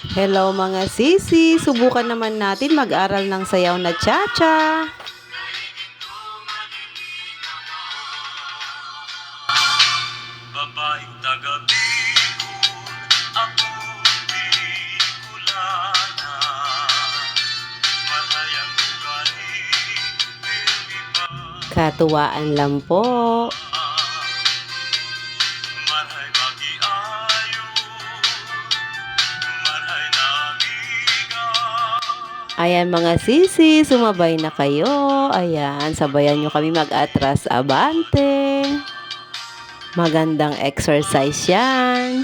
Hello mga sisi, subukan naman natin mag-aral ng sayaw na cha-cha. Babaeng taga-Bicol, ako Bicolana. Mahayang ugali, Pilipan. Katuwaan lang po. Marhay magiayo, marhay namiga. Ayan mga sisi, sumabay na kayo. Ayan, sabayan nyo kami mag-atras abante. Magandang exercise yan.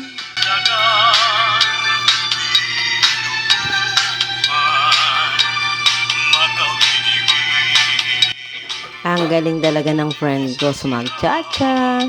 Ang galing talaga ng friend ko sa mag-cha-cha.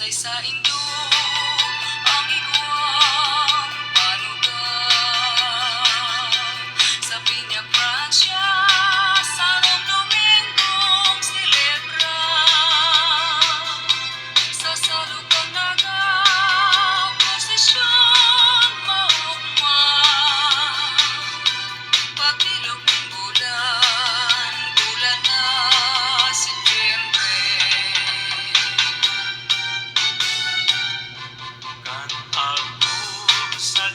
Sa Indo, ang iguang panugang sa Piña Francia, sa Domingong silebra sa salukang nagaw, posisyon maugma pagtilog ng bulan, bulan na Setyembre. Sa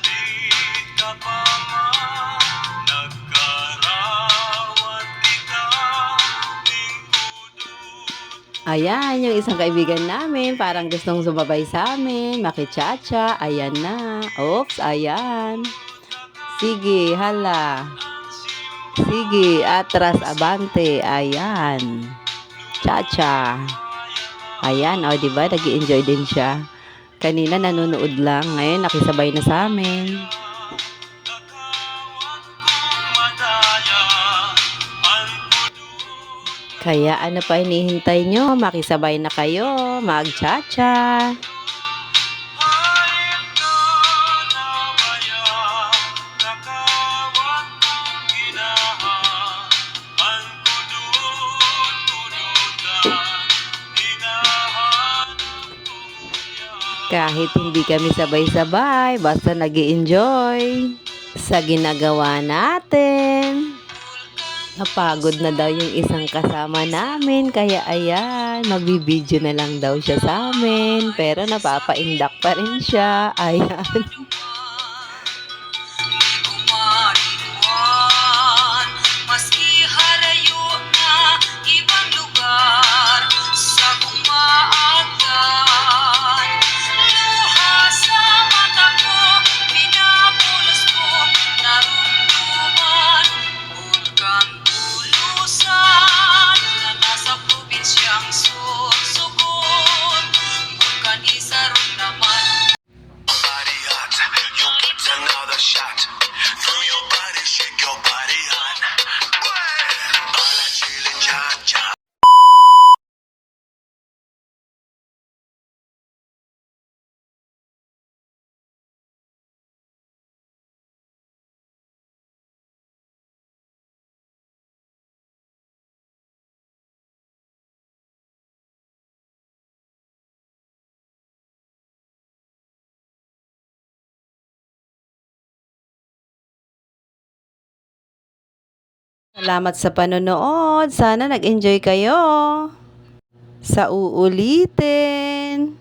di ka pa man nagkarawat kita lingkudot. Ayan, yung isang kaibigan namin, parang gustong sumabay sa amin, makichacha. Ayan na. Oops, ayan. Sige, hala. Sige, atras, abante. Ayan. Cha-cha. Ayan, o, diba? Nag-i-enjoy din siya. Kanina nanonood lang, ngayon nakisabay na sa amin. Kaya ano pa hinihintay nyo? Makisabay na kayo, mag-cha-cha. Kahit hindi kami sabay-sabay, basta nag-i-enjoy sa ginagawa natin. Napagod na daw yung isang kasama namin, kaya ayan, magbibideo na lang daw siya sa amin. Pero napapaindak pa rin siya, ayan. Maski halayo na ibang lugar sa kumaagan, luha sa mata ko, pinapulos ko, narumduman, bulkang tulusan na nasa probinsyang Sorsogon, bulkan isa ron naman. Body hot, you put another shot. Through your body, shake your body hot. Bala chili cha-cha. Salamat sa panonood. Sana nag-enjoy kayo. Sa uulitin.